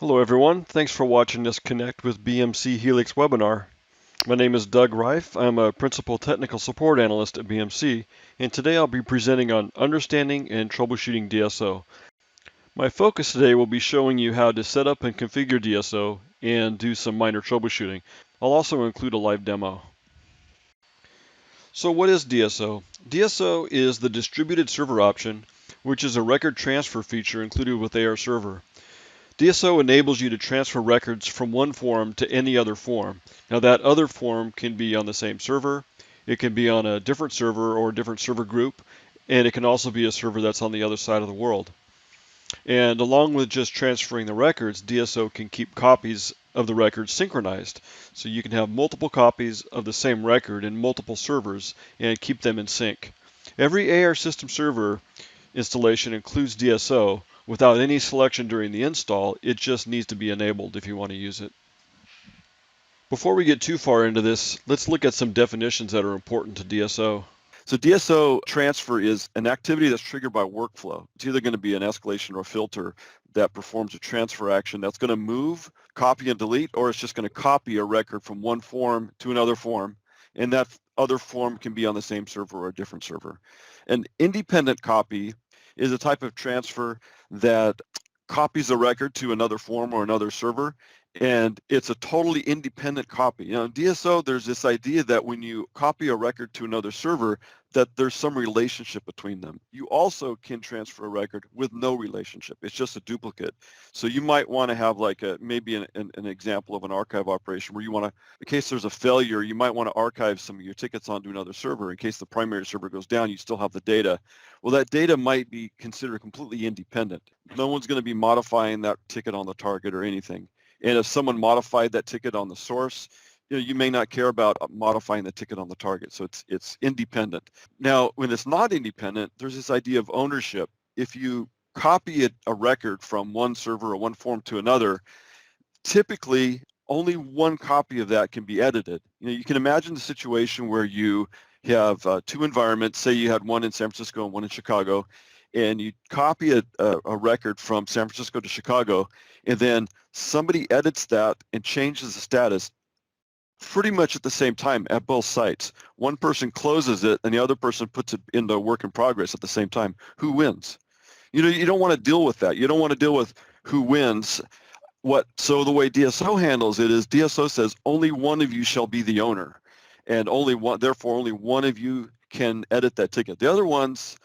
Hello everyone, thanks for watching this Connect with BMC Helix webinar. My name is Doug Reif. I'm a Principal Technical Support Analyst at BMC, and today I'll be presenting on Understanding and Troubleshooting DSO. My focus today will be showing you how to set up and configure DSO and do some minor troubleshooting. I'll also include a live demo. So what is DSO? DSO is the distributed server option, which is a record transfer feature included with AR Server. DSO enables you to transfer records from one form to any other form. Now that other form can be on the same server, it can be on a different server or a different server group, and it can also be a server that's on the other side of the world. And along with just transferring the records, DSO can keep copies of the records synchronized. So you can have multiple copies of the same record in multiple servers and keep them in sync. Every AR system server installation includes DSO without any selection during the install. It just needs to be enabled if you want to use it. Before we get too far into this, let's look at some definitions that are important to DSO. So DSO transfer is an activity that's triggered by workflow. It's either going to be an escalation or a filter that performs a transfer action that's going to move, copy, and delete, or it's just going to copy a record from one form to another form, and that other form can be on the same server or a different server. An independent copy is a type of transfer that copies a record to another form or another server, and it's a totally independent copy. In DSO, there's this idea that when you copy a record to another server, that there's some relationship between them. You also can transfer a record with no relationship. It's just a duplicate. So you might want to have like maybe an example of an archive operation where you want to, in case there's a failure, you might want to archive some of your tickets onto another server. In case the primary server goes down, you still have the data. Well, that data might be considered completely independent. No one's going to be modifying that ticket on the target or anything. And if someone modified that ticket on the source, you may not care about modifying the ticket on the target. So it's independent. Now, when it's not independent, there's this idea of ownership. If you copy a record from one server or one form to another, typically only one copy of that can be edited. You can imagine the situation where you have two environments. Say you had one in San Francisco and one in Chicago, and you copy a record from San Francisco to Chicago, and then somebody edits that and changes the status pretty much at the same time at both sites. One person closes it and the other person puts it into work in progress at the same time. Who wins? You don't want to deal with that. You don't want to deal with who wins. So the way DSO handles it is DSO says only one of you shall be the owner, and therefore only one of you can edit that ticket. The other ones,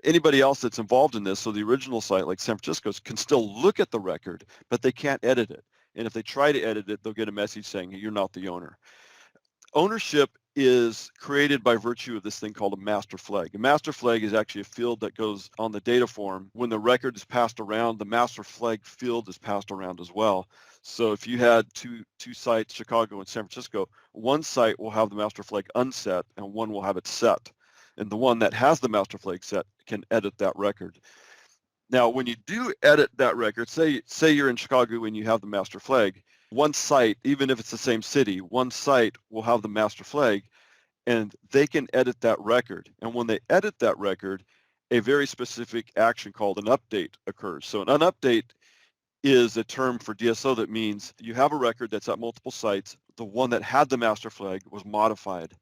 anybody else that's involved in this, so the original site like San Francisco's can still look at the record, but they can't edit it. And if they try to edit it, they'll get a message saying you're not the owner. Ownership is created by virtue of this thing called a master flag. A master flag is actually a field that goes on the data form. When the record is passed around, the master flag field is passed around as well. So if you had two sites, Chicago and San Francisco, one site will have the master flag unset and one will have it set. And the one that has the master flag set can edit that record. Now, when you do edit that record, say you're in Chicago and you have the master flag, one site, even if it's the same city, one site will have the master flag and they can edit that record. And when they edit that record, a very specific action called an update occurs. So an update is a term for DSO that means you have a record that's at multiple sites. The one that had the master flag was modified.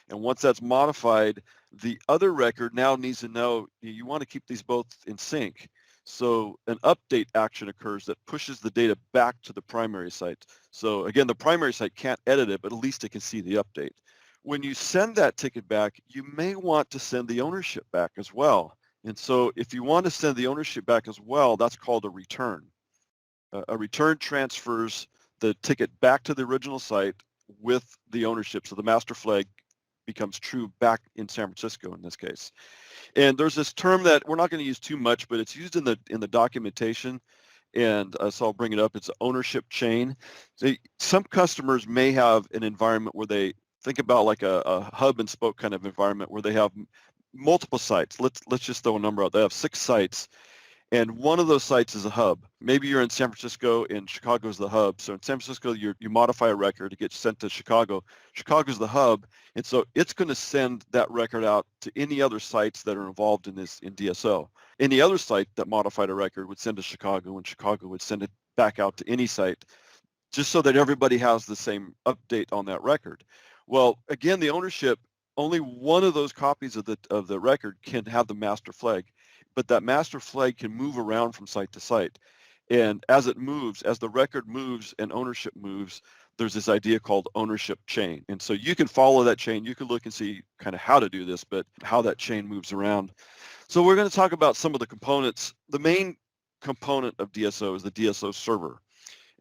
And once that's modified, the other record now needs to know you want to keep these both in sync. So an update action occurs that pushes the data back to the primary site. So again, the primary site can't edit it, but at least it can see the update. When you send that ticket back, you may want to send the ownership back as well. And so if you want to send the ownership back as well, that's called a return. A return transfers the ticket back to the original site with the ownership. So the master flag becomes true back in San Francisco in this case. And there's this term that we're not going to use too much, but it's used in the documentation, and so I'll bring it up. It's ownership chain. So some customers may have an environment where they think about like a hub and spoke kind of environment where they have multiple sites. Let's just throw a number out. They have 6 sites, and one of those sites is a hub. Maybe you're in San Francisco and Chicago's the hub. So in San Francisco, you modify a record, it gets sent to Chicago. Chicago's the hub, and so it's going to send that record out to any other sites that are involved in DSO. Any other site that modified a record would send to Chicago, and Chicago would send it back out to any site, just so that everybody has the same update on that record. Well, again, the ownership, only one of those copies of the record can have the master flag, but that master flag can move around from site to site. And as it moves, as the record moves and ownership moves, there's this idea called ownership chain. And so you can follow that chain. You can look and see kind of how to do this, but how that chain moves around. So we're going to talk about some of the components. The main component of DSO is the DSO server.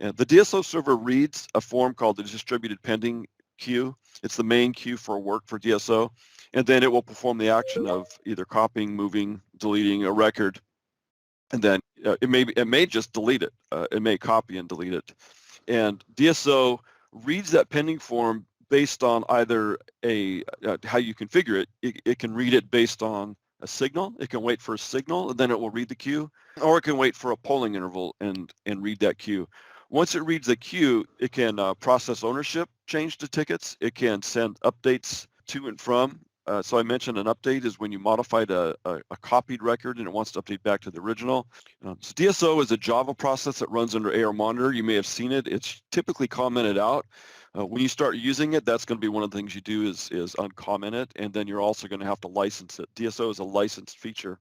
And the DSO server reads a form called the distributed pending queue. It's the main queue for work for DSO. And then it will perform the action of either copying, moving, deleting a record. And then it may just delete it. It may copy and delete it. And DSO reads that pending form based on either how you configure it. It can read it based on a signal. It can wait for a signal, and then it will read the queue, or it can wait for a polling interval and read that queue. Once it reads the queue, it can process ownership change to tickets. It can send updates to and from. So I mentioned an update is when you modified a copied record and it wants to update back to the original. So DSO is a Java process that runs under AR Monitor. You may have seen it. It's typically commented out. When you start using it, that's going to be one of the things you do is uncomment it, and then you're also going to have to license it. DSO is a licensed feature.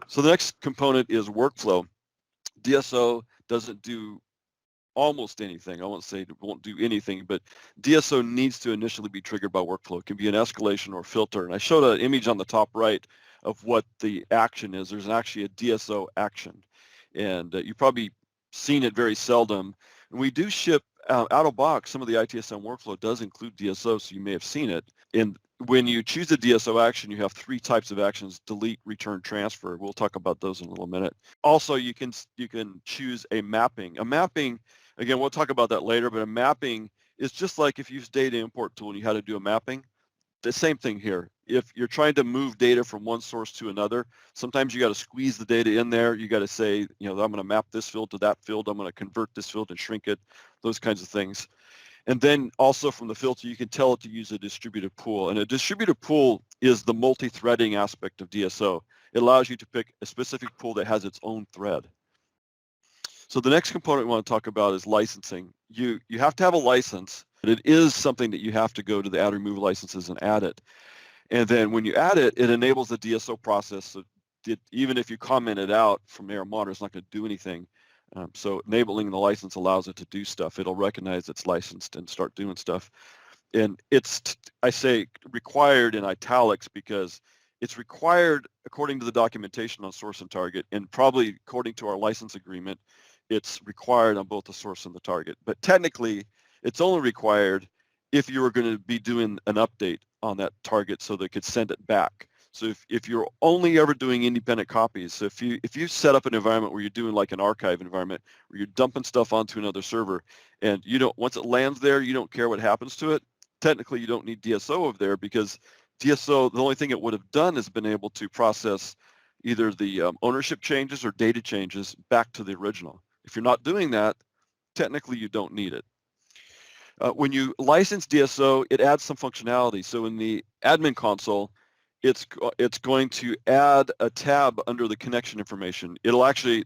So the next component is workflow. DSO doesn't do almost anything. I won't say it won't do anything, but DSO needs to initially be triggered by workflow. It can be an escalation or filter. And I showed an image on the top right of what the action is. There's actually a DSO action, and you've probably seen it very seldom. And we do ship out of box. Some of the ITSM workflow does include DSO, so you may have seen it. And when you choose a DSO action, you have three types of actions: delete, return, transfer. We'll talk about those in a little minute. Also, you can choose a mapping. A mapping, again, we'll talk about that later, but a mapping is just like if you use data import tool and you had to do a mapping. The same thing here. If you're trying to move data from one source to another, sometimes you got to squeeze the data in there. You got to say, I'm going to map this field to that field. I'm going to convert this field and shrink it, those kinds of things. And then also from the filter, you can tell it to use a distributed pool. And a distributed pool is the multi-threading aspect of DSO. It allows you to pick a specific pool that has its own thread. So the next component we want to talk about is licensing. You have to have a license, but it is something that you have to go to the add remove licenses and add it. And then when you add it, it enables the DSO process. So even if you comment it out from AR Monitor, it's not going to do anything. So enabling the license allows it to do stuff. It'll recognize it's licensed and start doing stuff. And it's, I say, required in italics because it's required according to the documentation on source and target, and probably according to our license agreement, it's required on both the source and the target. But technically, it's only required if you were going to be doing an update on that target so they could send it back. So if you're only ever doing independent copies, so if you set up an environment where you're doing like an archive environment where you're dumping stuff onto another server, and once it lands there, you don't care what happens to it, technically you don't need DSO over there, because DSO, the only thing it would have done is been able to process either the ownership changes or data changes back to the original. If you're not doing that, technically you don't need it. When you license DSO, it adds some functionality. So in the admin console, it's going to add a tab under the connection information. It'll actually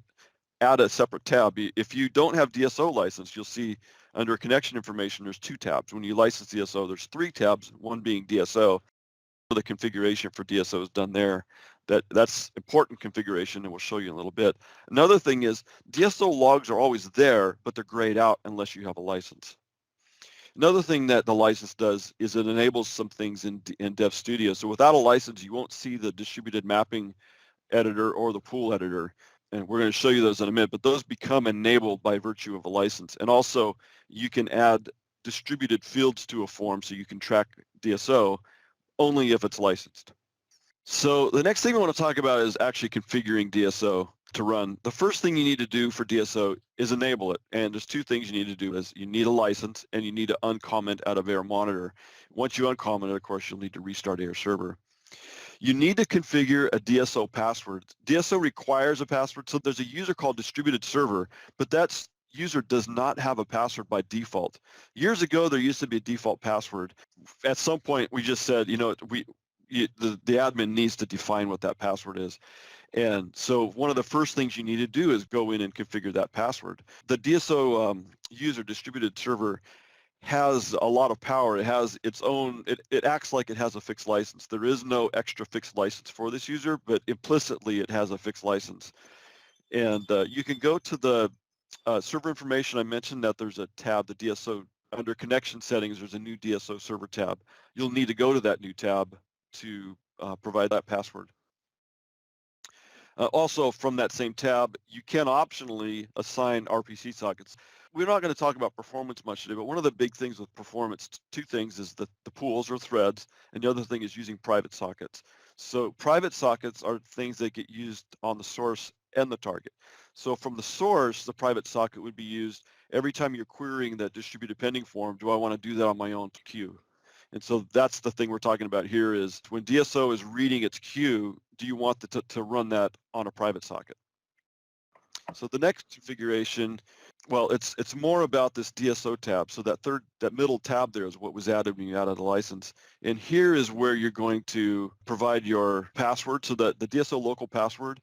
add a separate tab. If you don't have DSO license, you'll see under connection information, there's two tabs. When you license DSO, there's three tabs, one being DSO. The configuration for DSO is done there. That's important configuration, and we'll show you in a little bit. Another thing is DSO logs are always there, but they're grayed out unless you have a license. Another thing that the license does is it enables some things in Dev Studio. So without a license, you won't see the distributed mapping editor or the pool editor. And we're going to show you those in a minute, but those become enabled by virtue of a license. And also, you can add distributed fields to a form so you can track DSO only if it's licensed. So the next thing we want to talk about is actually configuring DSO to run. The first thing you need to do for DSO is enable it. And there's two things you need to do. Is you need a license and you need to uncomment out of AR Monitor. Once you uncomment it, of course, you'll need to restart AR Server. You need to configure a DSO password. DSO requires a password. So there's a user called Distributed Server, but that user does not have a password by default. Years ago, there used to be a default password. At some point, we just said, the admin needs to define what that password is. And so one of the first things you need to do is go in and configure that password. The DSO user distributed server has a lot of power. It has its own, it acts like it has a fixed license. There is no extra fixed license for this user, but implicitly it has a fixed license. And you can go to the server information. I mentioned that there's a tab, the DSO, under connection settings, there's a new DSO server tab. You'll need to go to that new tab to provide that password. Also, from that same tab, you can optionally assign RPC sockets. We're not going to talk about performance much today, but one of the big things with performance, two things, is the pools or threads, and the other thing is using private sockets. So private sockets are things that get used on the source and the target. So from the source, the private socket would be used every time you're querying that distributed pending form. Do I want to do that on my own queue? And so that's the thing we're talking about here is when DSO is reading its queue, do you want to run that on a private socket? So the next configuration, well, it's more about this DSO tab. So that middle tab there is what was added when you added a license. And here is where you're going to provide your password. So that the DSO local password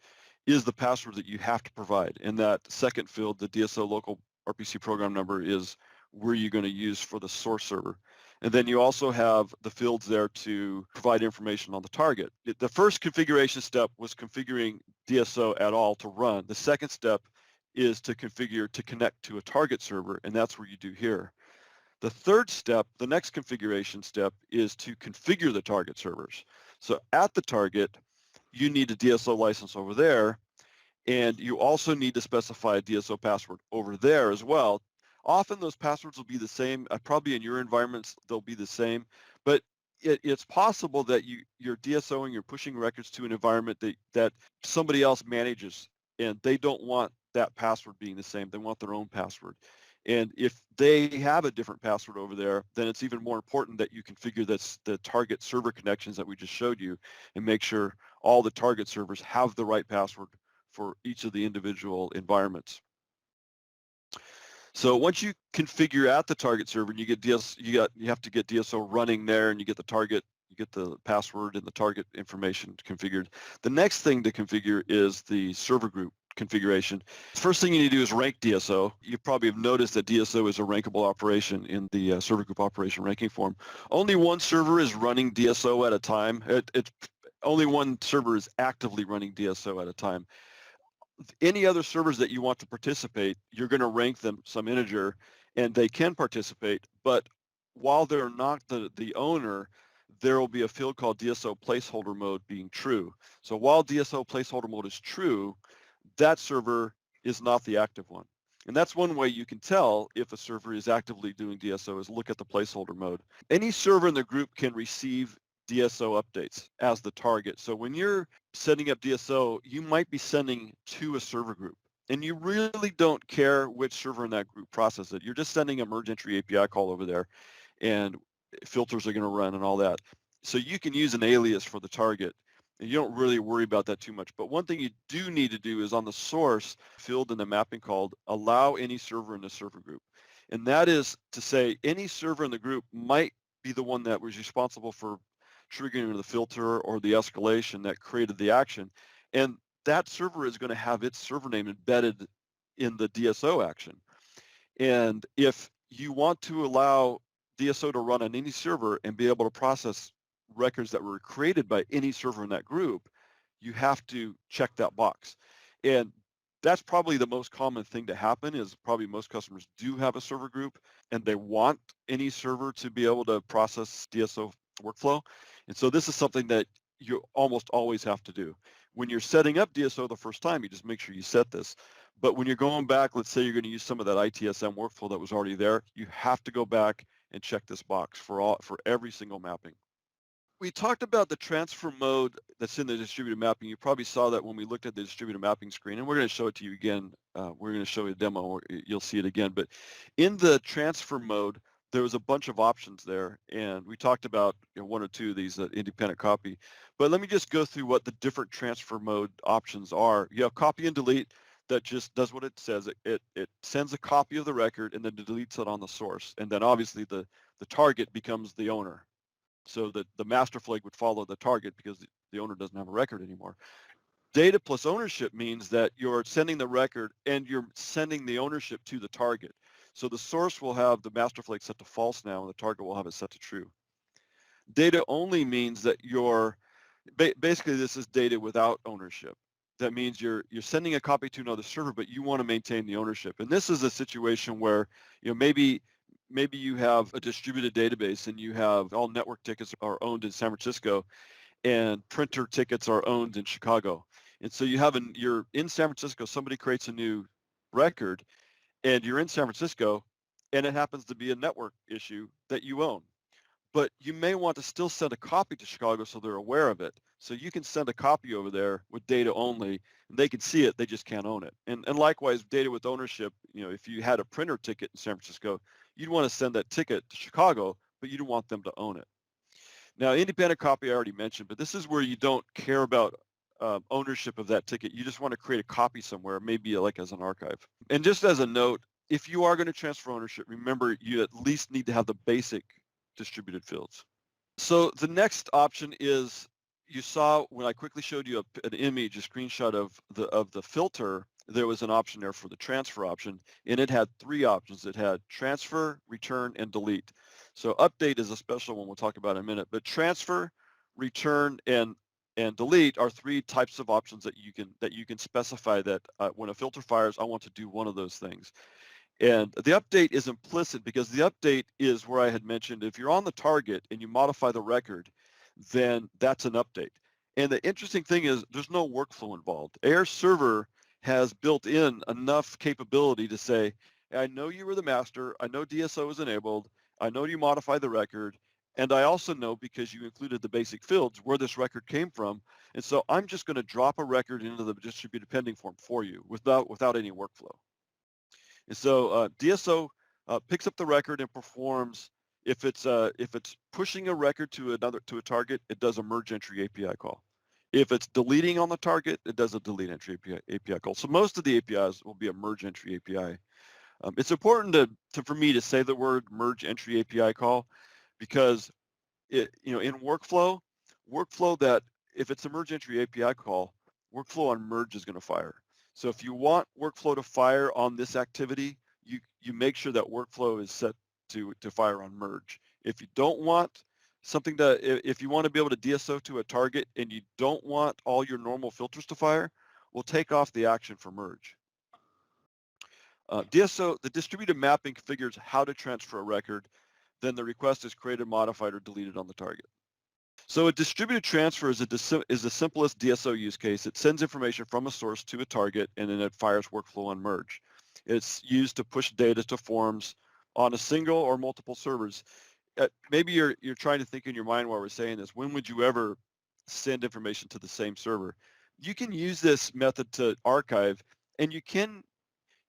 is the password that you have to provide. And that second field, the DSO local RPC program number, is where you're going to use for the source server. And then you also have the fields there to provide information on the target. The first configuration step was configuring DSO at all to run. The second step is to configure to connect to a target server, and that's where you do here. The third step, the next configuration step, is to configure the target servers. So at the target, you need a DSO license over there, and you also need to specify a DSO password over there as well. Often those passwords will be the same. Probably in your environments, they'll be the same. But it's possible that you're DSOing, you're pushing records to an environment that somebody else manages, and they don't want that password being the same. They want their own password. And if they have a different password over there, then it's even more important that you configure the target server connections that we just showed you and make sure all the target servers have the right password for each of the individual environments. So once you configure at the target server and you get you have to get DSO running there, and you get the target, you get the password and the target information configured. The next thing to configure is the server group configuration. First thing you need to do is rank DSO. You probably have noticed that DSO is a rankable operation in the server group operation ranking form. Only one server is running DSO at a time. Only one server is actively running DSO at a time. Any other servers that you want to participate, you're going to rank them some integer, and they can participate, but while they're not the owner, there will be a field called DSO placeholder mode being true. So while DSO placeholder mode is true, that server is not the active one. And that's one way you can tell if a server is actively doing DSO, is look at the placeholder mode. Any server in the group can receive DSO updates as the target. So when you're setting up DSO, you might be sending to a server group, and you really don't care which server in that group processes it. You're just sending a merge entry API call over there, and filters are going to run and all that. So you can use an alias for the target, and you don't really worry about that too much. But one thing you do need to do is on the source field in the mapping called allow any server in the server group. And that is to say any server in the group might be the one that was responsible for triggering the filter or the escalation that created the action. And that server is going to have its server name embedded in the DSO action. And if you want to allow DSO to run on any server and be able to process records that were created by any server in that group, you have to check that box. And that's probably the most common thing to happen, is probably most customers do have a server group and they want any server to be able to process DSO workflow. And so this is something that you almost always have to do. When you're setting up DSO the first time, you just make sure you set this. But when you're going back, let's say you're going to use some of that ITSM workflow that was already there, you have to go back and check this box for every single mapping. We talked about the transfer mode that's in the distributed mapping. You probably saw that when we looked at the distributed mapping screen, and we're going to show it to you again. We're going to show you a demo. You'll see it again. But in the transfer mode, there was a bunch of options there, and we talked about one or two of these, independent copy. But let me just go through what the different transfer mode options are. You have copy and delete. That just does what it says. It sends a copy of the record and then deletes it on the source. And then obviously the target becomes the owner. So that the master flag would follow the target because the owner doesn't have a record anymore. Data plus ownership means that you're sending the record and you're sending the ownership to the target. So the source will have the master flag set to false now, and the target will have it set to true. Data only means that you're basically, this is data without ownership. That means you're sending a copy to another server, but you want to maintain the ownership. And this is a situation where, maybe you have a distributed database and you have all network tickets are owned in San Francisco and printer tickets are owned in Chicago. And so you're in San Francisco, somebody creates a new record and you're in San Francisco and it happens to be a network issue that you own. But you may want to still send a copy to Chicago so they're aware of it. So you can send a copy over there with data only, and they can see it, they just can't own it. And likewise, data with ownership, if you had a printer ticket in San Francisco, you'd want to send that ticket to Chicago, but you don't want them to own it. Now, independent copy I already mentioned, but this is where you don't care about ownership of that ticket. You just want to create a copy somewhere, maybe like as an archive. And just as a note, if you are going to transfer ownership, remember you at least need to have the basic distributed fields. So the next option is, you saw when I quickly showed you an image, a screenshot of the filter, there was an option there for the transfer option, and it had three options. It had transfer, return, and delete. So update is a special one we'll talk about in a minute, but transfer, return, and delete are three types of options that you can specify that when a filter fires, I want to do one of those things. And the update is implicit because the update is where I had mentioned if you're on the target and you modify the record, then that's an update. And the interesting thing is there's no workflow involved. AR Server has built in enough capability to say, I know you were the master, I know DSO is enabled, I know you modify the record, and I also know, because you included the basic fields, where this record came from. And so I'm just going to drop a record into the distributed pending form for you without any workflow. And so DSO picks up the record and performs. If it's pushing a record to a target, it does a merge entry API call. If it's deleting on the target, it does a delete entry API call. So most of the APIs will be a merge entry API. It's important for me to say the word merge entry API call because in workflow that if it's a merge entry API call, workflow on merge is going to fire. So if you want workflow to fire on this activity, you make sure that workflow is set to fire on merge. If you don't want something if you want to be able to DSO to a target and you don't want all your normal filters to fire, we'll take off the action for merge. DSO, the distributed mapping configures how to transfer a record. Then the request is created, modified, or deleted on the target. So a distributed transfer is the simplest DSO use case. It sends information from a source to a target, and then it fires workflow on merge. It's used to push data to forms on a single or multiple servers. Maybe you're trying to think in your mind while we're saying this, when would you ever send information to the same server? You can use this method to archive, and you can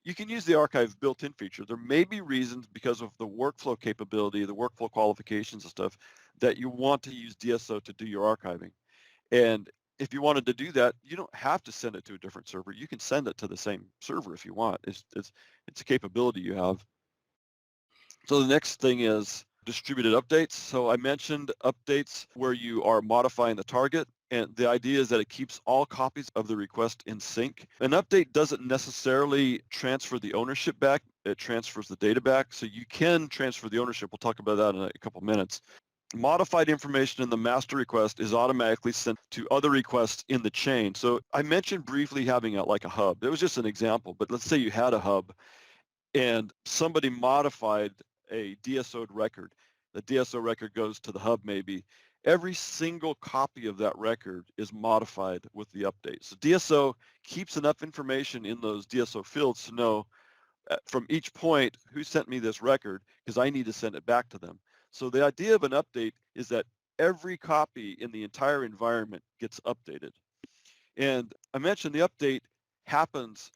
use the archive built-in feature. There may be reasons because of the workflow capability, the workflow qualifications and stuff, that you want to use DSO to do your archiving. And if you wanted to do that, you don't have to send it to a different server. You can send it to the same server if you want. It's a capability you have. So the next thing is distributed updates. So I mentioned updates where you are modifying the target. And the idea is that it keeps all copies of the request in sync. An update doesn't necessarily transfer the ownership back. It transfers the data back. So you can transfer the ownership. We'll talk about that in a couple minutes. Modified information in the master request is automatically sent to other requests in the chain. So I mentioned briefly having like a hub. It was just an example, but let's say you had a hub and somebody modified a DSO'd record. The DSO record goes to the hub maybe. Every single copy of that record is modified with the update. So DSO keeps enough information in those DSO fields to know from each point who sent me this record, because I need to send it back to them. So the idea of an update is that every copy in the entire environment gets updated. And I mentioned the update happens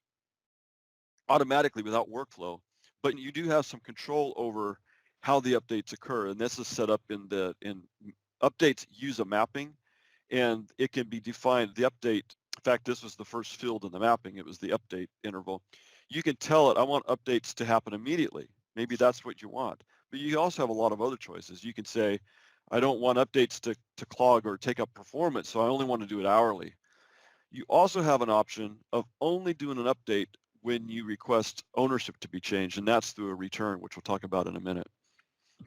automatically without workflow, but you do have some control over how the updates occur. And this is set up in updates use a mapping, and it can be defined. The update, in fact, this was the first field in the mapping. It was the update interval. You can tell it, I want updates to happen immediately. Maybe that's what you want. But you also have a lot of other choices. You can say, I don't want updates to clog or take up performance, so I only want to do it hourly. You also have an option of only doing an update when you request ownership to be changed, and that's through a return, which we'll talk about in a minute.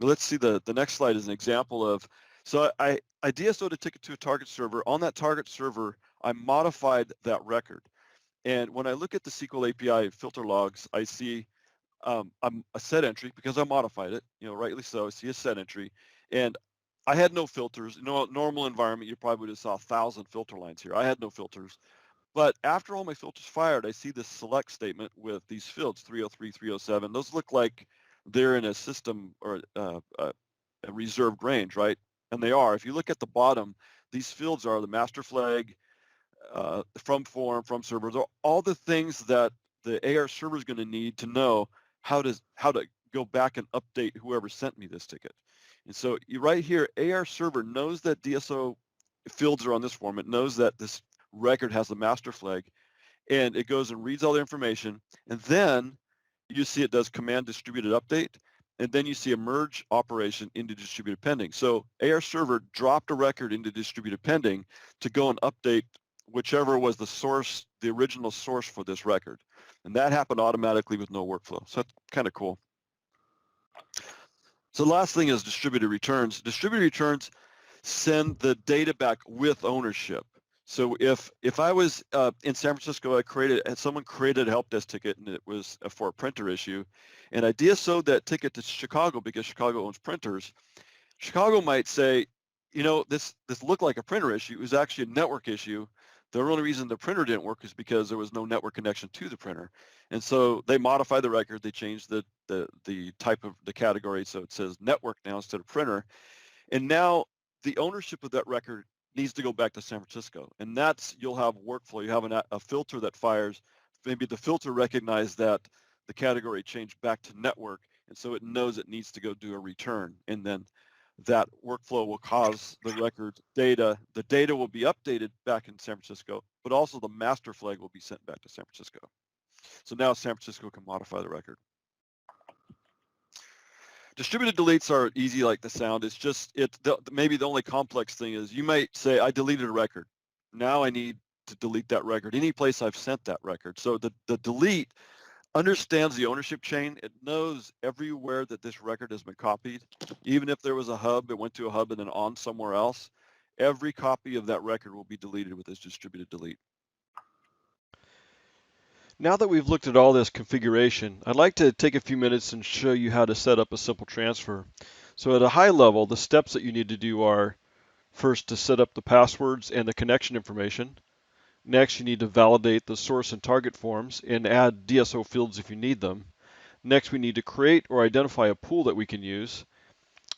Let's see, the next slide is an example of, so I DSO'd a ticket to a target server. On that target server, I modified that record. And when I look at the SQL API filter logs, I see I'm a set entry because I modified it, rightly so. I see a set entry, and I had no filters. Normal environment, you probably would have saw 1,000 filter lines here. I had no filters. But after all my filters fired, I see this select statement with these fields, 303, 307. Those look like they're in a system or a reserved range, right? And they are. If you look at the bottom, these fields are the master flag, from form, from servers, all the things that the AR server is going to need to know how to go back and update whoever sent me this ticket. And so right here, AR server knows that DSO fields are on this form. It knows that this record has the master flag, and it goes and reads all the information. And then you see it does command distributed update, and then you see a merge operation into distributed pending. So AR server dropped a record into distributed pending to go and update whichever was the source, the original source for this record. And that happened automatically with no workflow. So that's kind of cool. So the last thing is distributed returns. Distributed returns send the data back with ownership. So if I was in San Francisco, someone created a help desk ticket, and it was for a printer issue, and I DSO'd that ticket to Chicago because Chicago owns printers. Chicago might say, this looked like a printer issue. It was actually a network issue. The only reason the printer didn't work is because there was no network connection to the printer. And so they modified the record. They changed the type of the category, so it says network now instead of printer. And now the ownership of that record needs to go back to San Francisco. And you'll have workflow. You have a filter that fires. Maybe the filter recognized that the category changed back to network, and so it knows it needs to go do a return. And then that workflow will cause the record data. The data will be updated back in San Francisco, but also the master flag will be sent back to San Francisco. So now San Francisco can modify the record. Distributed deletes are easy like the sound. It's just, maybe the only complex thing is you might say, I deleted a record. Now I need to delete that record, any place I've sent that record. So the delete understands the ownership chain. It knows everywhere that this record has been copied. Even if there was a hub, it went to a hub and then on somewhere else, every copy of that record will be deleted with this distributed delete. Now that we've looked at all this configuration, I'd like to take a few minutes and show you how to set up a simple transfer. So at a high level, the steps that you need to do are first to set up the passwords and the connection information. Next, you need to validate the source and target forms and add DSO fields if you need them. Next, we need to create or identify a pool that we can use.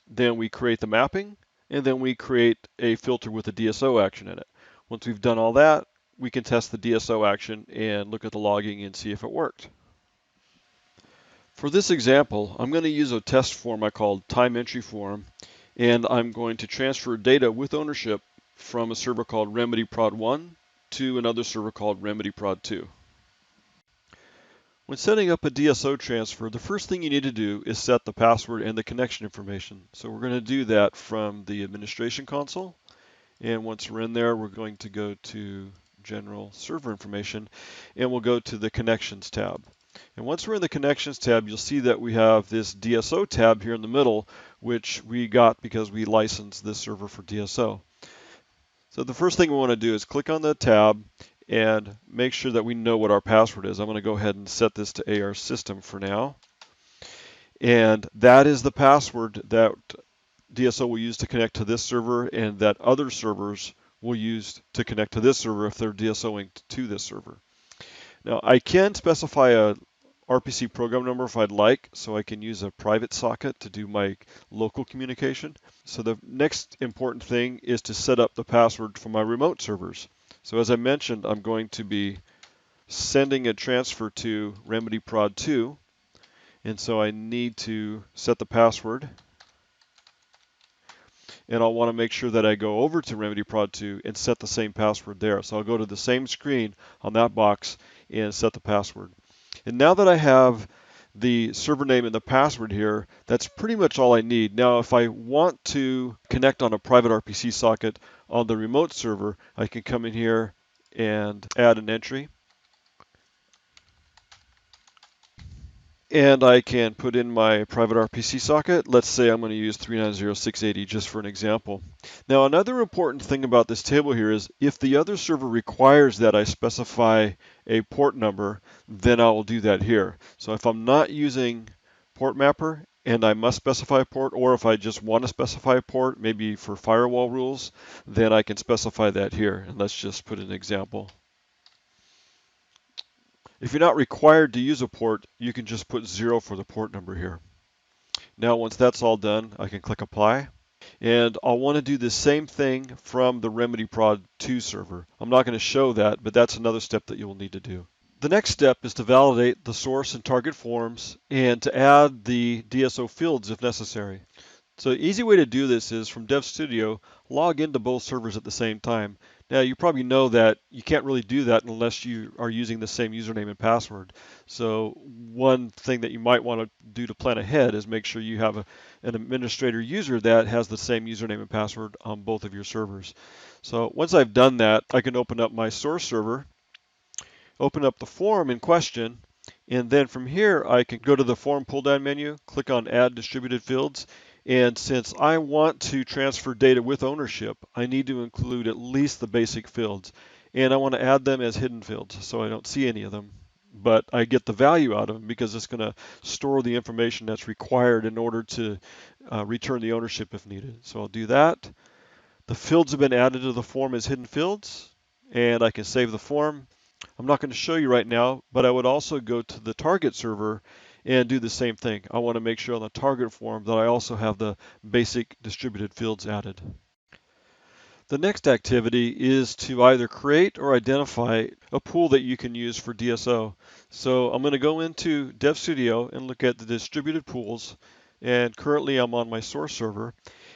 Then we create the mapping, and then we create a filter with a DSO action in it. Once we've done all that, we can test the DSO action and look at the logging and see if it worked. For this example, I'm going to use a test form I called time entry form, and I'm going to transfer data with ownership from a server called RemedyProd1 to another server called RemedyProd2. When setting up a DSO transfer, the first thing you need to do is set the password and the connection information. So we're going to do that from the administration console. And once we're in there, we're going to go to General Server Information, and we'll go to the Connections tab. And once we're in the Connections tab, you'll see that we have this DSO tab here in the middle, which we got because we licensed this server for DSO. So the first thing we want to do is click on the tab and make sure that we know what our password is. I'm going to go ahead and set this to AR System for now. And that is the password that DSO will use to connect to this server, and that other servers will use to connect to this server if they're DSOing to this server. Now, I can specify a RPC program number if I'd like, so I can use a private socket to do my local communication. So the next important thing is to set up the password for my remote servers. So as I mentioned, I'm going to be sending a transfer to RemedyProd2, and so I need to set the password. And I'll want to make sure that I go over to RemedyProd2 and set the same password there. So I'll go to the same screen on that box and set the password. And now that I have the server name and the password here, that's pretty much all I need. Now, if I want to connect on a private RPC socket on the remote server, I can come in here and add an entry. And I can put in my private RPC socket. Let's say I'm going to use 390.680 just for an example. Now, another important thing about this table here is if the other server requires that I specify a port number, then I will do that here. So if I'm not using port mapper and I must specify a port, or if I just want to specify a port, maybe for firewall rules, then I can specify that here. And let's just put an example. If you're not required to use a port, you can just put 0 for the port number here. Now, once that's all done, I can click Apply. And I'll want to do the same thing from the Remedy Prod 2 server. I'm not going to show that, but that's another step that you will need to do. The next step is to validate the source and target forms and to add the DSO fields if necessary. So the easy way to do this is from Dev Studio, log into both servers at the same time. Now you probably know that you can't really do that unless you are using the same username and password. So one thing that you might want to do to plan ahead is make sure you have an administrator user that has the same username and password on both of your servers. So once I've done that, I can open up my source server, open up the form in question, and then from here I can go to the form pull-down menu, click on Add Distributed Fields, and since I want to transfer data with ownership, I need to include at least the basic fields. And I want to add them as hidden fields so I don't see any of them. But I get the value out of them because it's going to store the information that's required in order to return the ownership if needed. So I'll do that. The fields have been added to the form as hidden fields, and I can save the form. I'm not going to show you right now, but I would also go to the target server and do the same thing. I want to make sure on the target form that I also have the basic distributed fields added. The next activity is to either create or identify a pool that you can use for DSO. So I'm going to go into Dev Studio and look at the distributed pools. And currently I'm on my source server.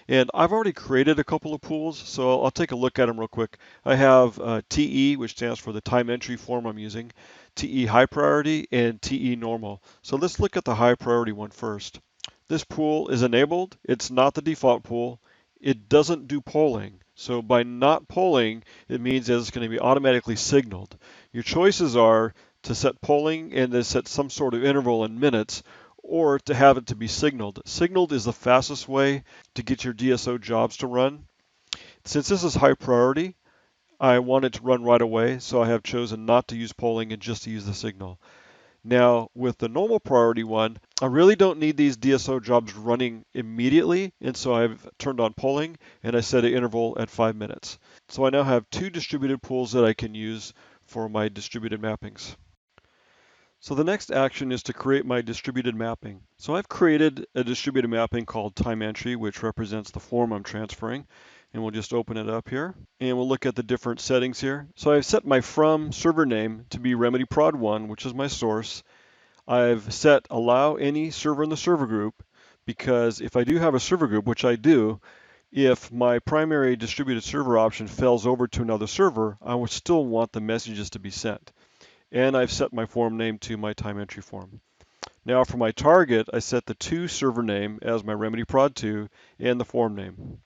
And I've already created a couple of pools, so I'll take a look at them real quick. I have TE, which stands for the time entry form I'm using, TE high priority, and TE normal. So let's look at the high priority one first. This pool is enabled. It's not the default pool. It doesn't do polling. So by not polling, it means that it's going to be automatically signaled. Your choices are to set polling and to set some sort of interval in minutes, or to have it to be signaled. Signaled is the fastest way to get your DSO jobs to run. Since this is high priority, I want it to run right away, so I have chosen not to use polling and just to use the signal. Now, with the normal priority one, I really don't need these DSO jobs running immediately, and so I've turned on polling and I set an interval at 5 minutes. So I now have 2 distributed pools that I can use for my distributed mappings. So the next action is to create my distributed mapping. So I've created a distributed mapping called time entry, which represents the form I'm transferring. And we'll just open it up here. And we'll look at the different settings here. So I've set my from server name to be remedy prod 1, which is my source. I've set allow any server in the server group, because if I do have a server group, which I do, if my primary distributed server option fails over to another server, I would still want the messages to be sent. And I've set my form name to my time entry form. Now for my target, I set the to server name as my remedy prod 2 and the form name.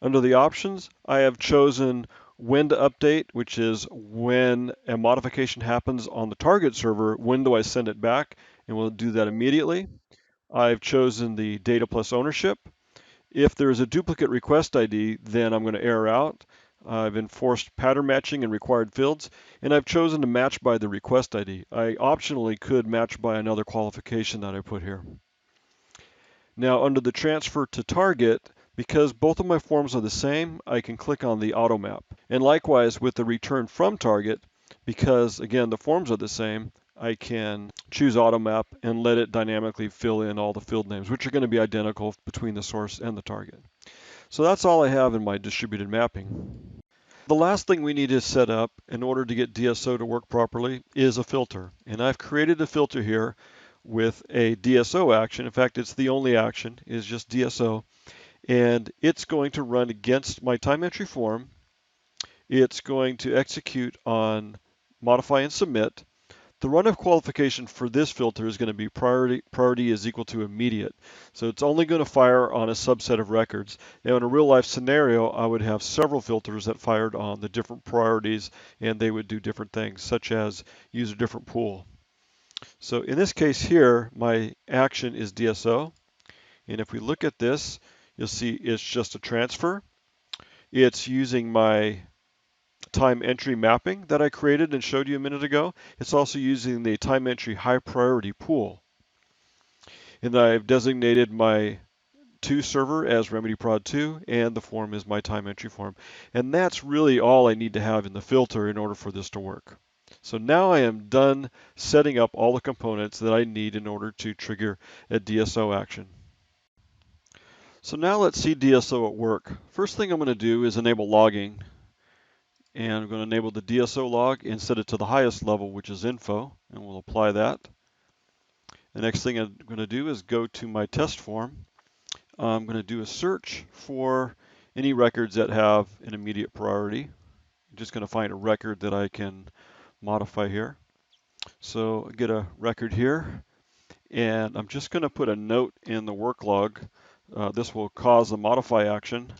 Under the options, I have chosen when to update, which is when a modification happens on the target server, when do I send it back, and we'll do that immediately. I've chosen the data plus ownership. If there is a duplicate request ID, then I'm going to error out. I've enforced pattern matching in required fields, and I've chosen to match by the request ID. I optionally could match by another qualification that I put here. Now under the transfer to target, because both of my forms are the same, I can click on the auto map. And likewise with the return from target, because again the forms are the same, I can choose auto map and let it dynamically fill in all the field names, which are going to be identical between the source and the target. So that's all I have in my distributed mapping. The last thing we need to set up in order to get DSO to work properly is a filter. And I've created a filter here with a DSO action. In fact, it's the only action, is just DSO. And it's going to run against my time entry form. It's going to execute on modify and submit. The runoff qualification for this filter is going to be priority is equal to immediate. So it's only going to fire on a subset of records. Now in a real life scenario, I would have several filters that fired on the different priorities and they would do different things, such as use a different pool. So in this case here, my action is DSO. And if we look at this, you'll see it's just a transfer. It's using my time entry mapping that I created and showed you a minute ago. It's also using the time entry high priority pool. And I've designated my to server as RemedyProd2 and the form is my time entry form. And that's really all I need to have in the filter in order for this to work. So now I am done setting up all the components that I need in order to trigger a DSO action. So now let's see DSO at work. First thing I'm going to do is enable logging. And I'm going to enable the DSO log and set it to the highest level, which is info, and we'll apply that. The next thing I'm going to do is go to my test form. I'm going to do a search for any records that have an immediate priority. I'm just going to find a record that I can modify here. So I get a record here, and I'm just going to put a note in the work log. This will cause a modify action,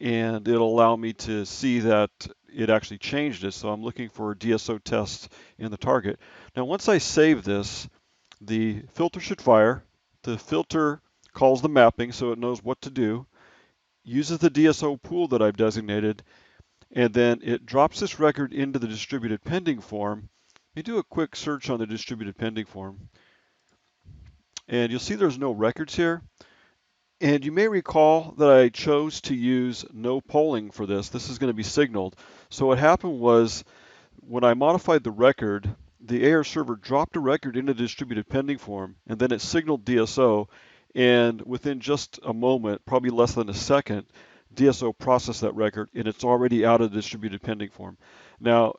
and it'll allow me to see that it actually changed it. So I'm looking for a DSO test in the target. Now, once I save this, the filter should fire. The filter calls the mapping so it knows what to do, uses the DSO pool that I've designated, and then it drops this record into the distributed pending form. Let me do a quick search on the distributed pending form. And you'll see there's no records here. And you may recall that I chose to use no polling for this. This is going to be signaled. So what happened was when I modified the record, the AR server dropped a record into the distributed pending form, and then it signaled DSO. And within just a moment, probably less than a second, DSO processed that record, and it's already out of the distributed pending form. Now,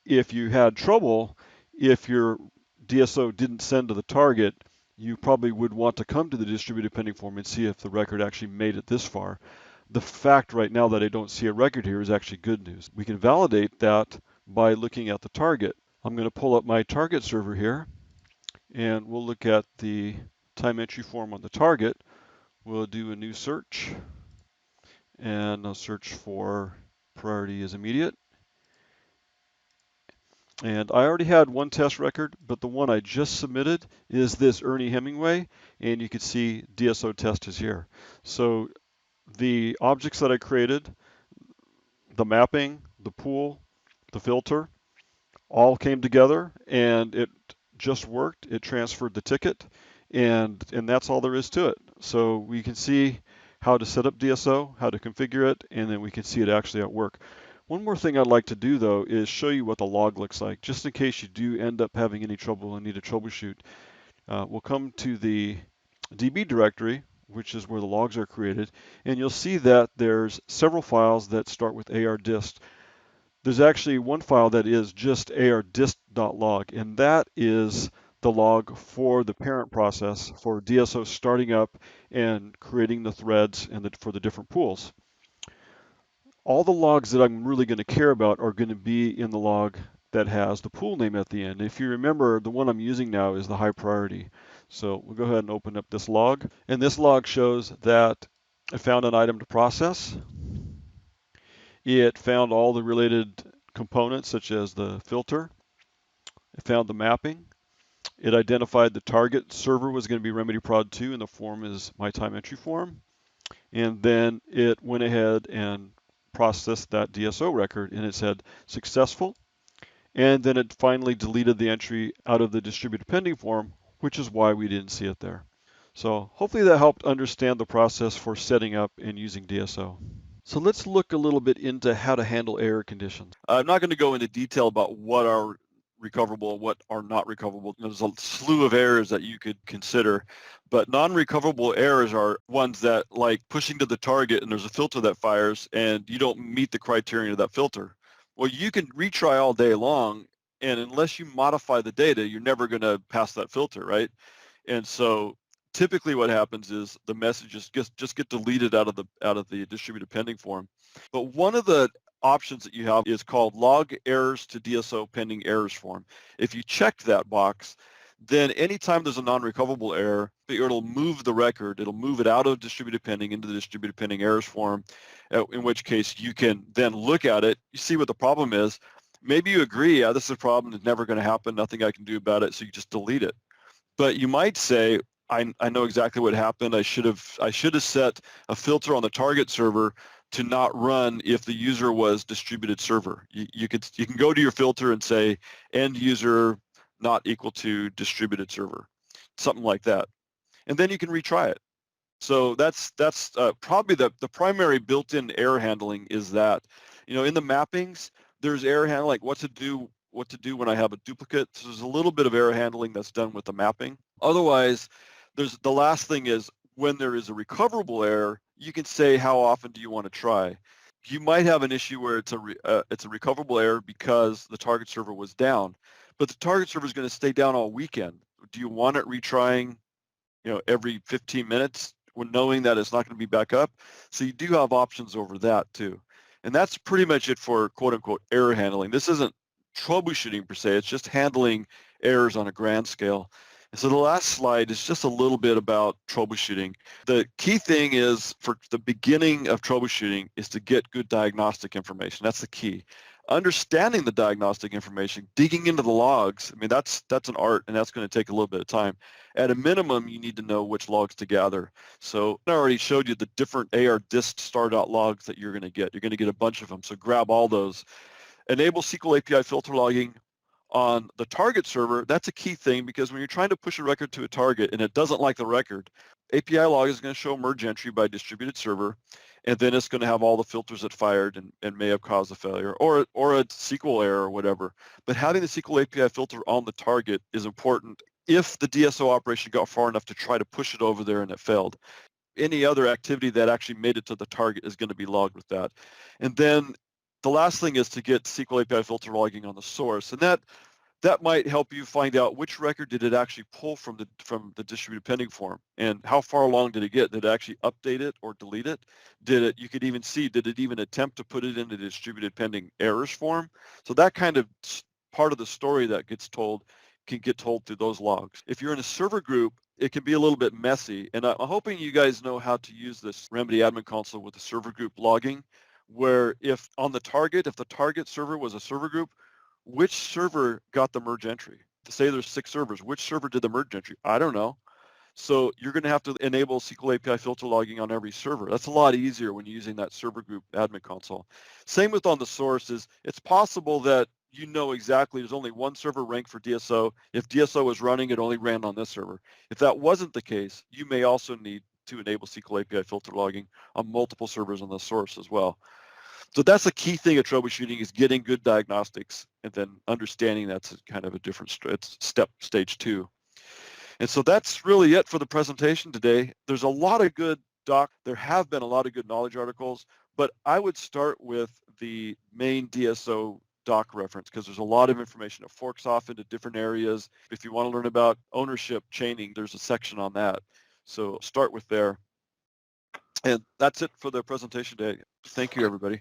if you had trouble, if your DSO didn't send to the target, you probably would want to come to the distributed pending form and see if the record actually made it this far. The fact right now that I don't see a record here is actually good news. We can validate that by looking at the target. I'm going to pull up my target server here, and we'll look at the time entry form on the target. We'll do a new search, and I'll search for priority is immediate. And I already had one test record, but the one I just submitted is this Ernie Hemingway, and you can see DSO test is here. So the objects that I created, the mapping, the pool, the filter, all came together and it just worked. It transferred the ticket, and that's all there is to it. So we can see how to set up DSO, how to configure it, and then we can see it actually at work. One more thing I'd like to do though is show you what the log looks like, just in case you do end up having any trouble and need to troubleshoot. We'll come to the DB directory, which is where the logs are created, and you'll see that there's several files that start with ardist. There's actually one file that is just ardist.log, and that is the log for the parent process for DSO starting up and creating the threads and for the different pools. All the logs that I'm really going to care about are going to be in the log that has the pool name at the end. If you remember, the one I'm using now is the high priority. So we'll go ahead and open up this log. And this log shows that I found an item to process. It found all the related components, such as the filter. It found the mapping. It identified the target server was going to be RemedyProd2, and the form is my time entry form. And then it went ahead and processed that DSO record, and it said successful. And then it finally deleted the entry out of the distributed pending form, which is why we didn't see it there. So hopefully that helped understand the process for setting up and using DSO. So let's look a little bit into how to handle error conditions. I'm not going to go into detail about what are recoverable and what are not recoverable. There's a slew of errors that you could consider, but non-recoverable errors are ones that, like pushing to the target and there's a filter that fires and you don't meet the criterion of that filter. Well, you can retry all day long, and unless you modify the data, you're never going to pass that filter, right? And so typically what happens is the messages just get deleted out of the distributed pending form. But one of the options that you have is called log errors to DSO pending errors form. If you check that box, then anytime there's a non-recoverable error, it'll move the record. It'll move it out of distributed pending into the distributed pending errors form, in which case you can then look at it, you see what the problem is. Maybe you agree, yeah, this is a problem, it's never going to happen, nothing I can do about it, so you just delete it. But you might say, I know exactly what happened. I should have set a filter on the target server to not run if the user was distributed server. You can go to your filter and say end user not equal to distributed server, something like that, and then you can retry it. So that's probably the primary built-in error handling is that, in the mappings there's error handling, like what to do when I have a duplicate. So there's a little bit of error handling that's done with the mapping. Otherwise, the last thing is when there is a recoverable error, you can say how often do you want to try. You might have an issue where it's a recoverable error because the target server was down, but the target server is going to stay down all weekend. Do you want it retrying, every 15 minutes when knowing that it's not going to be back up? So you do have options over that too. And that's pretty much it for quote unquote error handling. This isn't troubleshooting per se, it's just handling errors on a grand scale. And so the last slide is just a little bit about troubleshooting. The key thing is for the beginning of troubleshooting is to get good diagnostic information. That's the key. Understanding the diagnostic information, digging into the logs, I mean, that's an art, and that's going to take a little bit of time. At a minimum, you need to know which logs to gather. So I already showed you the different AR dist star.logs that you're going to get. You're going to get a bunch of them, so grab all those. Enable SQL API filter logging on the target server. That's a key thing, because when you're trying to push a record to a target and it doesn't like the record, API log is going to show merge entry by distributed server, and then it's going to have all the filters it fired and may have caused a failure or a SQL error or whatever. But having the SQL API filter on the target is important if the DSO operation got far enough to try to push it over there and it failed. Any other activity that actually made it to the target is going to be logged with that. And then the last thing is to get SQL API filter logging on the source, and that might help you find out which record did it actually pull from the distributed pending form, and how far along did it get? Did it actually update it or delete it? You could even see, did it even attempt to put it into the distributed pending errors form? So that kind of part of the story that gets told can get told through those logs. If you're in a server group, it can be a little bit messy, and I'm hoping you guys know how to use this Remedy admin console with the server group logging, where if the target server was a server group, which server got the merge entry? Say there's 6 servers, which server did the merge entry? I don't know. So you're going to have to enable SQL API filter logging on every server. That's a lot easier when you're using that server group admin console. Same with on the sources. It's possible that you know exactly there's only one server ranked for DSO. If DSO was running, it only ran on this server. If that wasn't the case, you may also need to enable SQL API filter logging on multiple servers on the source as well. So that's the key thing of troubleshooting, is getting good diagnostics and then understanding that's kind of a different step, stage 2. And so that's really it for the presentation today. There's a lot of good there have been a lot of good knowledge articles, but I would start with the main DSO doc reference, because there's a lot of information. It forks off into different areas. If you want to learn about ownership chaining, there's a section on that. So start with there. And that's it for the presentation today. Thank you, everybody.